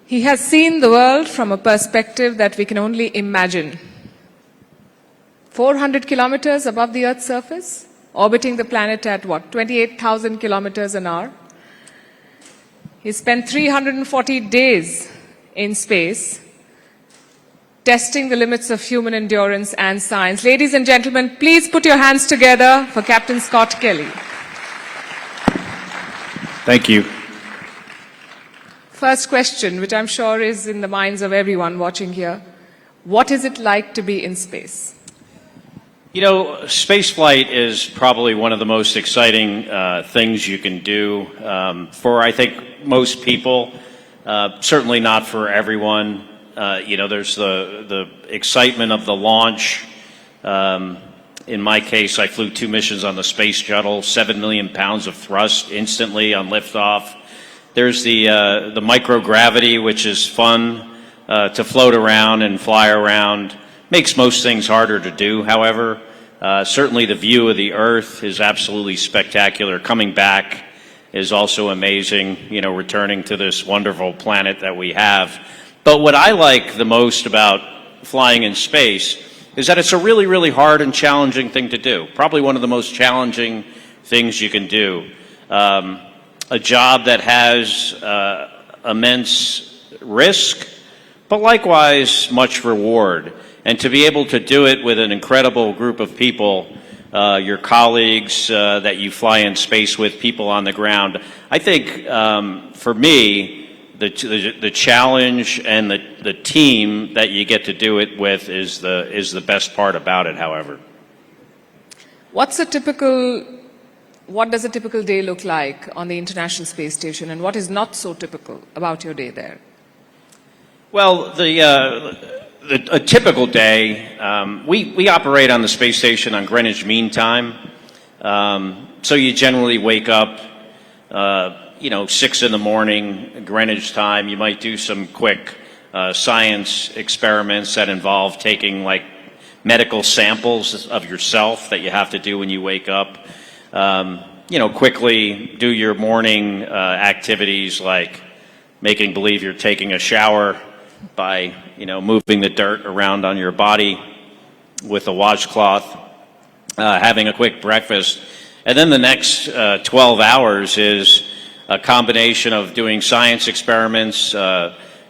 He has seen the world from a perspective that we can only imagine. 400 kilometers above the Earth's surface, orbiting the planet at what, 28,000 kilometers an hour. He spent 340 days in space, testing the limits of human endurance and science. Ladies and gentlemen, please put your hands together for Captain Scott Kelly. Thank you. First question, which I'm sure is in the minds of everyone watching here. What is it like to be in space? You know, spaceflight is probably one of the most exciting things you can do for, I think, most people. Certainly not for everyone. You know, there's the excitement of the launch. In my case, I flew 2 missions on the space shuttle, 7 million pounds of thrust instantly on liftoff. There's the microgravity, which is fun to float around and fly around. Makes most things harder to do, however. Certainly the view of the Earth is absolutely spectacular. Coming back is also amazing, you know, returning to this wonderful planet that we have. But what I like the most about flying in space is that it's a really, really hard and challenging thing to do. Probably one of the most challenging things you can do. A job that has immense risk, but likewise much reward. And to be able to do it with an incredible group of people, your colleagues that you fly in space with, people on the ground, I think for me, the challenge and the team that you get to do it with is the best part about it, however. What does a typical day look like on the International Space Station, and what is not so typical about your day there? Well, a typical day, we operate on the space station on Greenwich Mean Time. So you generally wake up, 6 in the morning, Greenwich time. You might do some quick science experiments that involve taking like medical samples of yourself that you have to do when you wake up. Quickly do your morning activities like making believe you're taking a shower by, moving the dirt around on your body with a washcloth, having a quick breakfast. And then the next 12 hours is a combination of doing science experiments,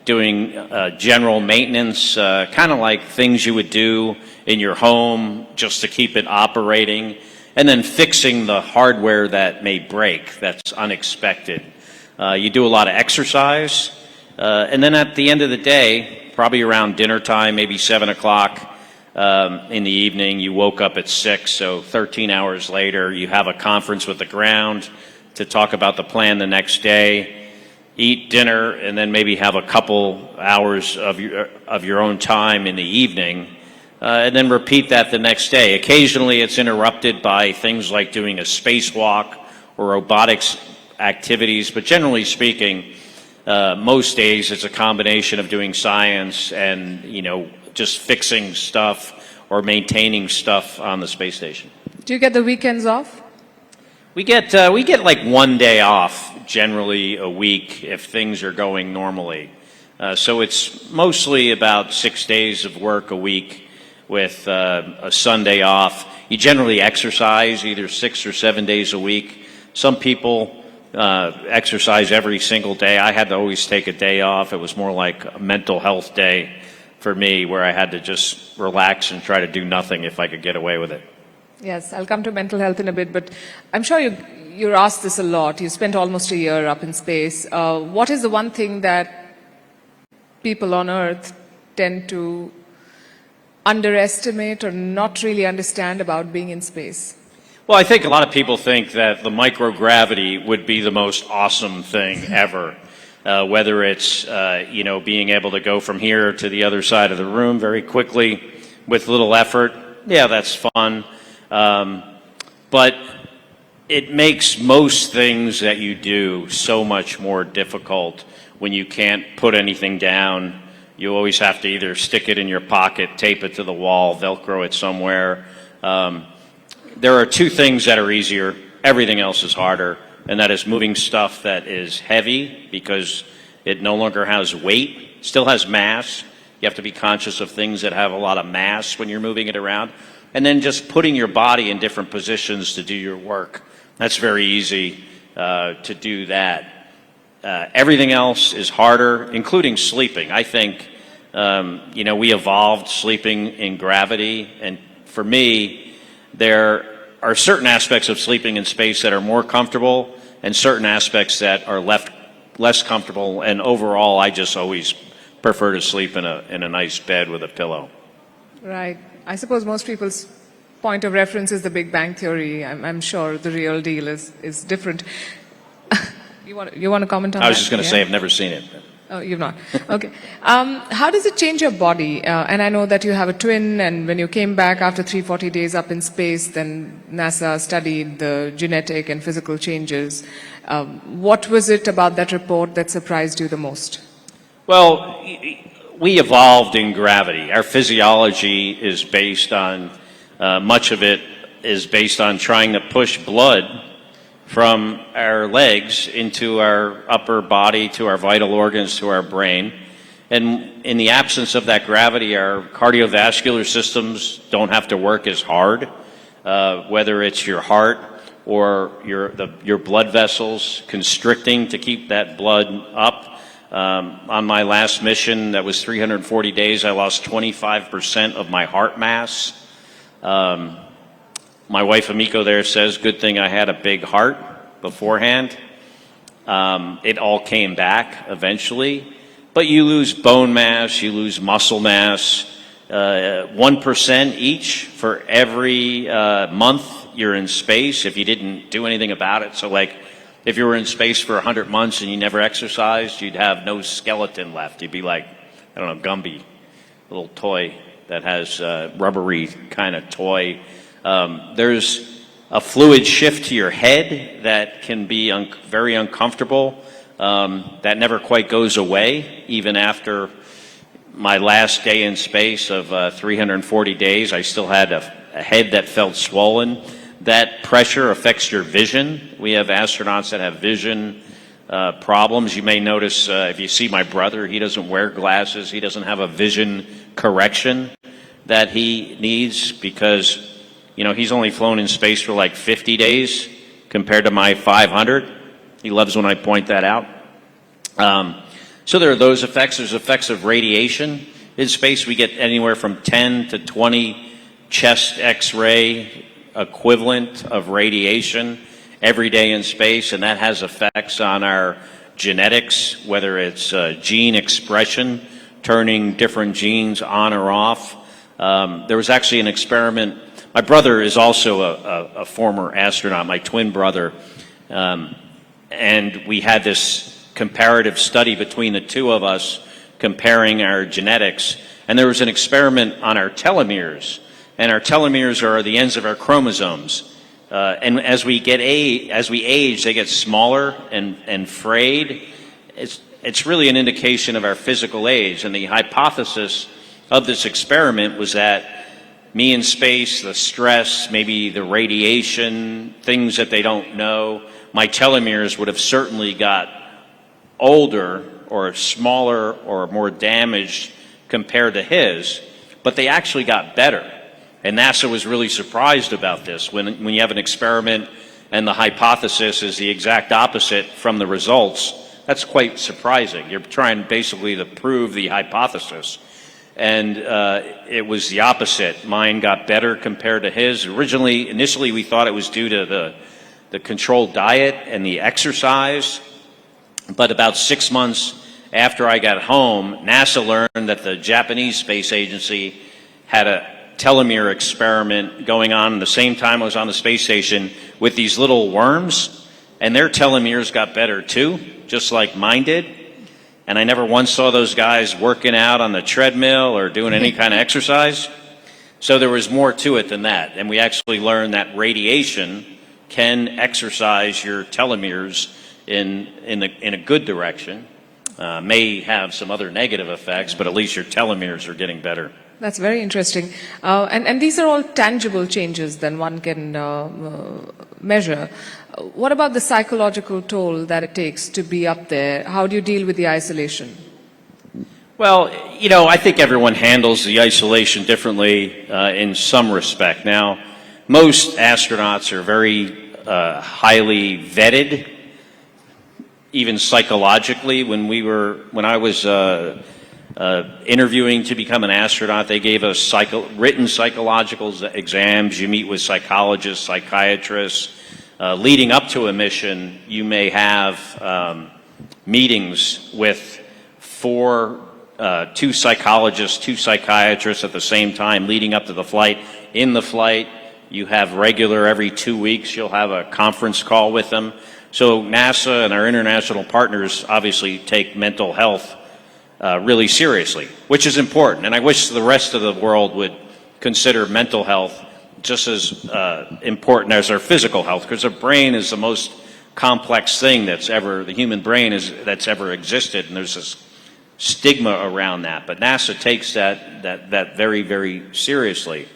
doing general maintenance, kind of like things you would do in your home just to keep it operating, and then fixing the hardware that may break, that's unexpected. You do a lot of exercise, and then at the end of the day, probably around dinner time, maybe 7 o'clock in the evening, you woke up at 6, so 13 hours later, you have a conference with the ground to talk about the plan the next day, eat dinner, and then maybe have a couple hours of your own time in the evening, and then repeat that the next day. Occasionally it's interrupted by things like doing a spacewalk or robotics activities, but generally speaking, most days it's a combination of doing science and, just fixing stuff or maintaining stuff on the space station. Do you get the weekends off? We get like 1 day off generally a week if things are going normally. So it's mostly about 6 days of work a week with a Sunday off. You generally exercise either 6 or 7 days a week. Some people exercise every single day. I had to always take a day off. It was more like a mental health day for me where I had to just relax and try to do nothing if I could get away with it. Yes, I'll come to mental health in a bit, but I'm sure you're asked this a lot. You spent almost a year up in space. What is the one thing that people on Earth tend to underestimate or not really understand about being in space? Well, I think a lot of people think that the microgravity would be the most awesome thing ever. Whether it's, being able to go from here to the other side of the room very quickly with little effort. Yeah, that's fun. But it makes most things that you do so much more difficult when you can't put anything down. You always have to either stick it in your pocket, tape it to the wall, Velcro it somewhere. There are two things that are easier. Everything else is harder, and that is moving stuff that is heavy because It no longer has weight, still has mass. You have to be conscious of things that have a lot of mass when you're moving it around. And then just putting your body in different positions to do your work. That's very easy to do that. Everything else is harder, including sleeping. I think, we evolved sleeping in gravity. And for me, there are certain aspects of sleeping in space that are more comfortable and certain aspects that are less comfortable. And overall, I just always prefer to sleep in a nice bed with a pillow. Right. I suppose most people's point of reference is the Big Bang Theory. I'm sure the real deal is different. You want to comment on that? I was just going to say I've never seen it. Oh, you've not. Okay. How does it change your body? And I know that you have a twin, and when you came back after 340 days up in space, then NASA studied the genetic and physical changes. What was it about that report that surprised you the most? Well, we evolved in gravity. Our physiology is based on, much of it is based on trying to push blood from our legs into our upper body, to our vital organs, to our brain. And in the absence of that gravity, our cardiovascular systems don't have to work as hard, whether it's your heart or your blood vessels constricting to keep that blood up. On my last mission, that was 340 days, I lost 25% of my heart mass. My wife Amiko there says, good thing I had a big heart beforehand. It all came back eventually. But you lose bone mass, you lose muscle mass, 1% each for every month you're in space if you didn't do anything about it. So like, if you were in space for 100 months and you never exercised, you'd have no skeleton left. You'd be like, I don't know, Gumby, a little toy that has a rubbery kind of toy. There's a fluid shift to your head that can be very uncomfortable. That never quite goes away. Even after my last day in space of 340 days, I still had a head that felt swollen. That pressure affects your vision. We have astronauts that have vision problems. You may notice if you see my brother, he doesn't wear glasses. He doesn't have a vision correction that he needs because, he's only flown in space for like 50 days compared to my 500. He loves when I point that out. So there are those effects. There's effects of radiation. In space, we get anywhere from 10 to 20 chest X-ray equivalent of radiation every day in space, and that has effects on our genetics, whether it's gene expression, turning different genes on or off. There was actually an experiment. My brother is also a former astronaut, my twin brother, and we had this comparative study between the two of us comparing our genetics, and there was an experiment on our telomeres. And our telomeres are the ends of our chromosomes. And as we age, they get smaller and frayed. It's really an indication of our physical age. And the hypothesis of this experiment was that me in space, the stress, maybe the radiation, things that they don't know, my telomeres would have certainly got older or smaller or more damaged compared to his, but they actually got better. And NASA was really surprised about this. When you have an experiment and the hypothesis is the exact opposite from the results, that's quite surprising. You're trying basically to prove the hypothesis. And it was the opposite. Mine got better compared to his. Initially, we thought it was due to the controlled diet and the exercise. But about 6 months after I got home, NASA learned that the Japanese Space Agency had a telomere experiment going on at the same time I was on the space station with these little worms, and their telomeres got better too, just like mine did. And I never once saw those guys working out on the treadmill or doing any kind of exercise. So there was more to it than that. And we actually learned that radiation can exercise your telomeres in a good direction. May have some other negative effects, but at least your telomeres are getting better. That's very interesting. And these are all tangible changes then one can measure. What about the psychological toll that it takes to be up there? How do you deal with the isolation? Well, I think everyone handles the isolation differently in some respect. Now, most astronauts are very highly vetted, even psychologically. When I was interviewing to become an astronaut, they gave us written psychological exams. You meet with psychologists, psychiatrists. Leading up to a mission, you may have meetings with two psychologists, two psychiatrists at the same time leading up to the flight. In the flight, you have every 2 weeks, you'll have a conference call with them. So NASA and our international partners obviously take mental health really seriously, which is important. And I wish the rest of the world would consider mental health just as important as our physical health, because our brain is the most complex thing the human brain that's ever existed, and there's this stigma around that. But NASA takes that very, very seriously.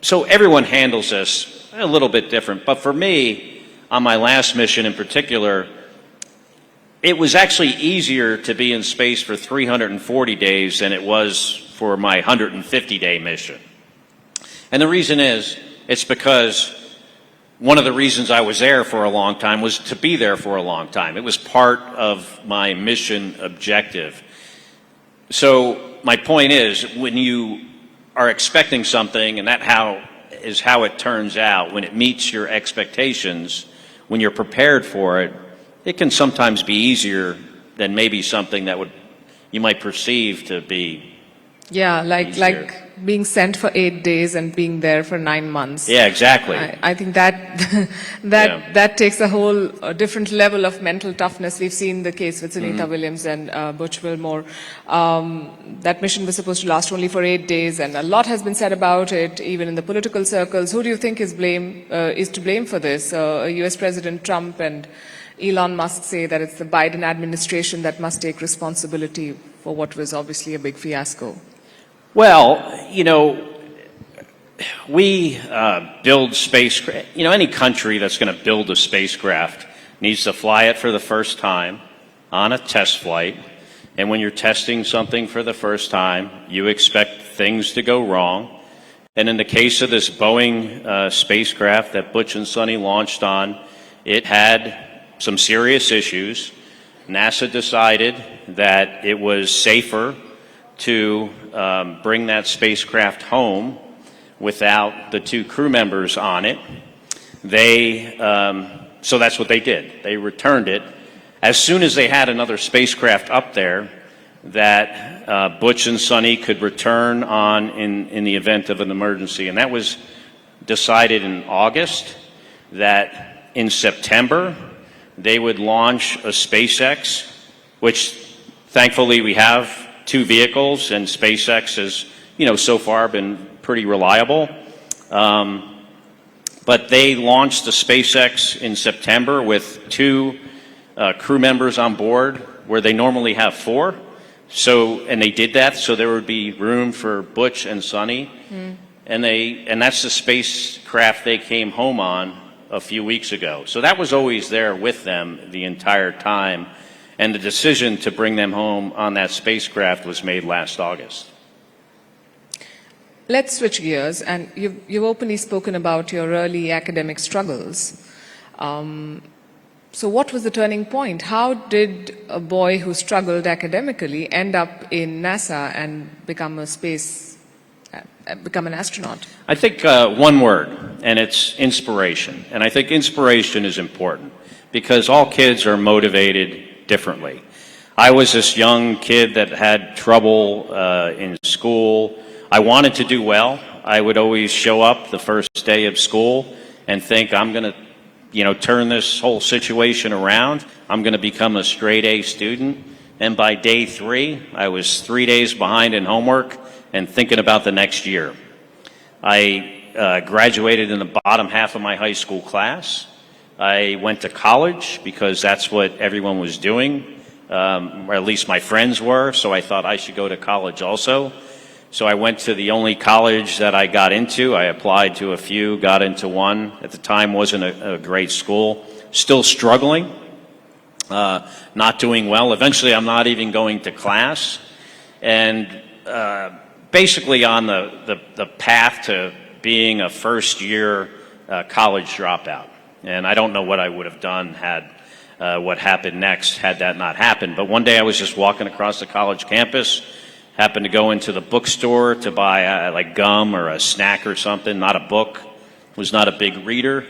So everyone handles this a little bit different. But for me, on my last mission in particular, it was actually easier to be in space for 340 days than it was for my 150-day mission. And the reason it's because one of the reasons I was there for a long time was to be there for a long time. It was part of my mission objective. So my point is, when you are expecting something, and that is how it turns out, when it meets your expectations, when you're prepared for it, it can sometimes be easier than maybe something that you might perceive to be like being sent for 8 days and being there for 9 months. Yeah, exactly. I think that takes a whole different level of mental toughness. We've seen the case with Sunita Williams and Butch Wilmore. That mission was supposed to last only for 8 days, and a lot has been said about it, even in the political circles. Who do you think is to blame for this? U.S. President Trump and Elon Musk say that it's the Biden administration that must take responsibility for what was obviously a big fiasco. Well, we build spacecraft. Any country that's going to build a spacecraft needs to fly it for the first time on a test flight. And when you're testing something for the first time, you expect things to go wrong. And in the case of this Boeing spacecraft that Butch and Sunny launched on, it had some serious issues. NASA decided that it was safer to bring that spacecraft home without the two crew members on it. So that's what they did. They returned it. As soon as they had another spacecraft up there that Butch and Sunny could return on in the event of an emergency. And that was decided in August, that in September they would launch a SpaceX, which thankfully we have 2 vehicles, and SpaceX has, so far been pretty reliable. But they launched the SpaceX in September with 2 crew members on board, where they normally have 4. And they did that so there would be room for Butch and Sunny. And that's the spacecraft they came home on a few weeks ago. So that was always there with them the entire time. And the decision to bring them home on that spacecraft was made last August. Let's switch gears, and you've openly spoken about your early academic struggles. So what was the turning point? How did a boy who struggled academically end up in NASA and become an astronaut? I think one word, and it's inspiration. And I think inspiration is important, because all kids are motivated differently. I was this young kid that had trouble in school. I wanted to do well. I would always show up the first day of school and think, I'm going to turn this whole situation around. I'm going to become a straight A student. And by day 3, I was 3 days behind in homework and thinking about the next year. I graduated in the bottom half of my high school class. I went to college because that's what everyone was doing, or at least my friends were, so I thought I should go to college also. So I went to the only college that I got into. I applied to a few, got into one. At the time, wasn't a great school. Still struggling, not doing well. Eventually, I'm not even going to class. And basically on the path to being a first-year college dropout. And I don't know what I would have done had what happened next had that not happened. But one day I was just walking across the college campus, happened to go into the bookstore to buy like gum or a snack or something, not a book. Was not a big reader,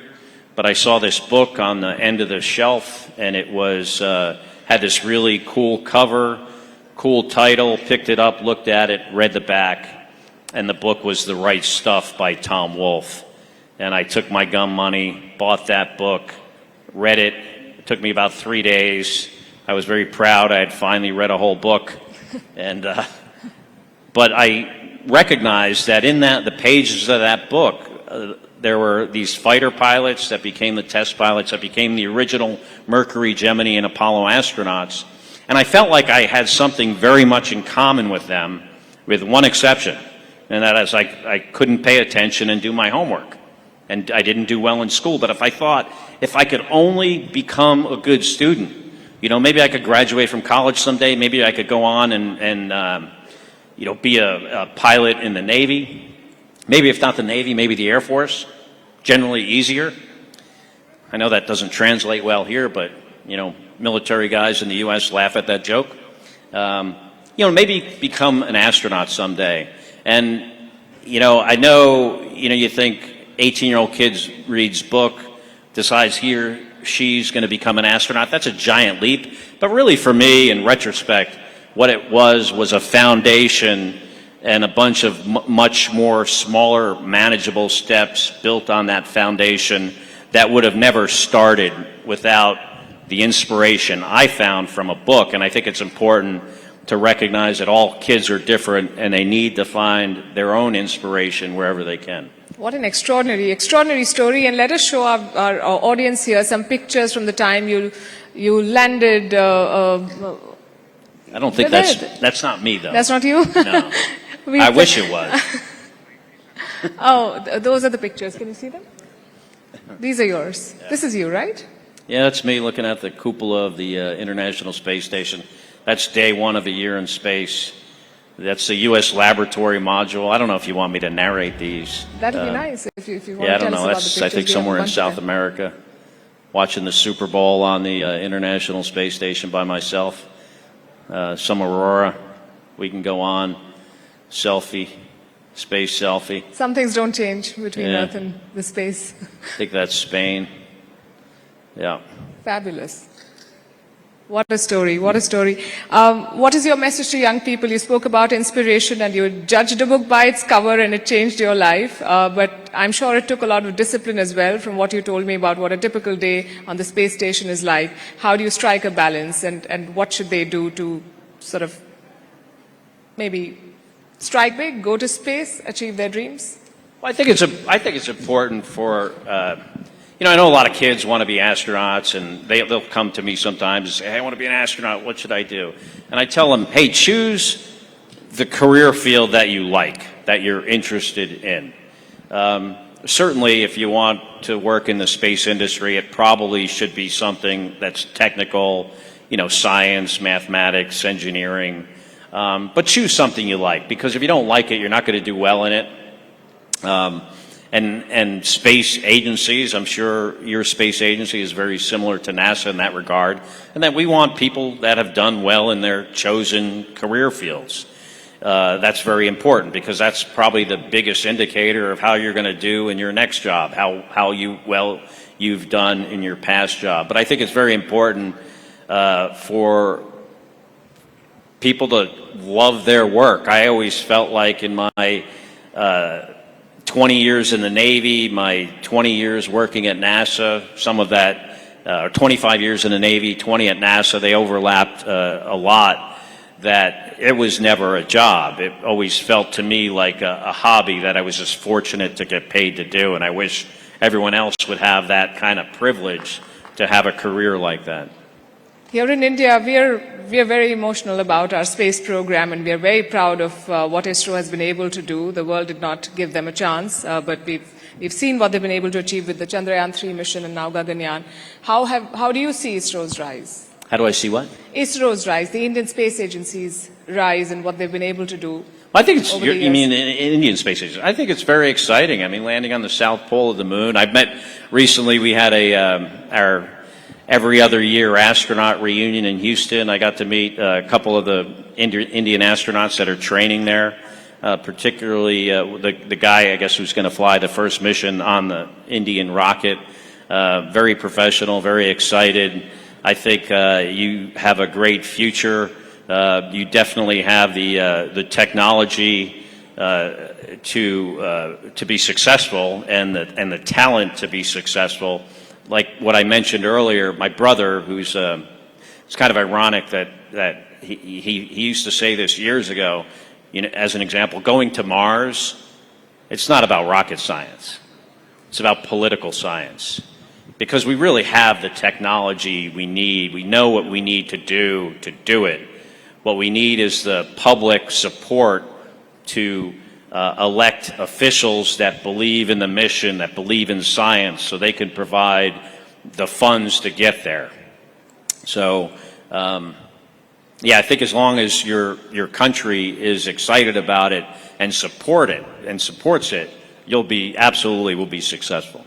but I saw this book on the end of the shelf, and it was had this really cool cover, cool title. Picked it up, looked at it, read the back, and the book was The Right Stuff by Tom Wolfe. And I took my gum money, bought that book, read it. It took me about 3 days. I was very proud. I had finally read a whole book, and but I recognized that in the pages of that book, there were these fighter pilots that became the test pilots, that became the original Mercury, Gemini, and Apollo astronauts. And I felt like I had something very much in common with them, with one exception, and that is I couldn't pay attention and do my homework. And I didn't do well in school. But if I thought, if I could only become a good student, you know, maybe I could graduate from college someday, maybe I could go on and you know, be a pilot in the Navy. Maybe if not the Navy, maybe the Air Force. Generally easier. I know that doesn't translate well here, but, you know, military guys in the U.S. laugh at that joke. You know, maybe become an astronaut someday. And, you know, you think 18-year-old kid reads book, decides he or she's going to become an astronaut. That's a giant leap. But really for me, in retrospect, what it was a foundation and a bunch of much more smaller, manageable steps built on that foundation that would have never started without the inspiration I found from a book. And I think it's important to recognize that all kids are different and they need to find their own inspiration wherever they can. What an extraordinary story. And let us show our audience here some pictures from the time you landed. I don't think that's not me, though. That's not you? No. I wish it was. Oh, those are the pictures. Can you see them? These are yours. Yeah. This is you, right? Yeah, that's me looking at the cupola of the International Space Station. That's day one of a year in space. That's the U.S. laboratory module. I don't know if you want me to narrate these. That'd be nice if you want yeah, to tell us about the That's, pictures. I think, somewhere in South America. Watching the Super Bowl on the International Space Station by myself. Some aurora. We can go on. Selfie. Space selfie. Some things don't change between Earth and the space. I think that's Spain. Yeah. Fabulous. What a story. What a story. What is your message to young people? You spoke about inspiration and you judged a book by its cover and it changed your life. But I'm sure it took a lot of discipline as well from what you told me about what a typical day on the space station is like. How do you strike a balance and what should they do to sort of maybe strike big, go to space, achieve their dreams? Well, I think it's important for you know, I know a lot of kids want to be astronauts, and they'll come to me sometimes and say, hey, I want to be an astronaut, what should I do? And I tell them, hey, choose the career field that you like, that you're interested in. Certainly, if you want to work in the space industry, it probably should be something that's technical, you know, science, mathematics, engineering. But choose something you like, because if you don't like it, you're not going to do well in it. And space agencies, I'm sure your space agency is very similar to NASA in that regard, and that we want people that have done well in their chosen career fields. That's very important, because that's probably the biggest indicator of how you're going to do in your next job, how you've done in your past job. But I think it's very important for people to love their work. I always felt like in my 20 years in the Navy, my 20 years working at NASA, some of that, 25 years in the Navy, 20 at NASA, they overlapped a lot, that it was never a job. It always felt to me like a hobby that I was just fortunate to get paid to do, and I wish everyone else would have that kind of privilege to have a career like that. Here in India, we are very emotional about our space program, and we are very proud of what ISRO has been able to do. The world did not give them a chance, but we've seen what they've been able to achieve with the Chandrayaan-3 mission and now Gaganyaan. How do you see ISRO's rise? How do I see what? ISRO's rise, the Indian Space Agency's rise, and what they've been able to do. I think it's, over the you years. mean Indian Space Agency. I think it's very exciting. I mean, landing on the South Pole of the moon. I've met, recently we had our every other year astronaut reunion in Houston. I got to meet a couple of the Indian astronauts that are training there, particularly the guy, I guess, who's going to fly the first mission on the Indian rocket. Very professional, very excited. I think you have a great future. You definitely have the technology to be successful and the talent to be successful. Like what I mentioned earlier, my brother, who's it's kind of ironic that he used to say this years ago. You know, as an example, going to Mars, it's not about rocket science. It's about political science. Because we really have the technology we need. We know what we need to do it. What we need is the public support to elect officials that believe in the mission, that believe in science, so they can provide the funds to get there. So, yeah, I think as long as your country is excited about it and supports it, you'll be will be successful.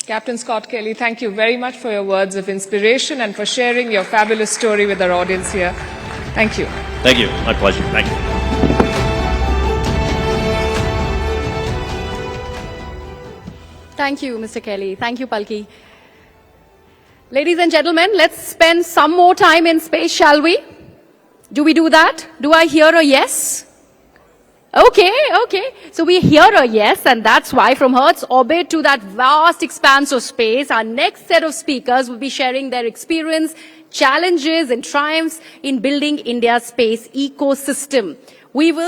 Captain Scott Kelly, thank you very much for your words of inspiration and for sharing your fabulous story with our audience here. Thank you. Thank you. My pleasure. Thank you. Thank you, Mr. Kelly. Thank you, Palki. Ladies and gentlemen, let's spend some more time in space, shall we? Do we do that? Do I hear a yes? Okay. So we hear a yes, and that's why from Earth's orbit to that vast expanse of space, our next set of speakers will be sharing their experience, challenges, and triumphs in building India's space ecosystem. We will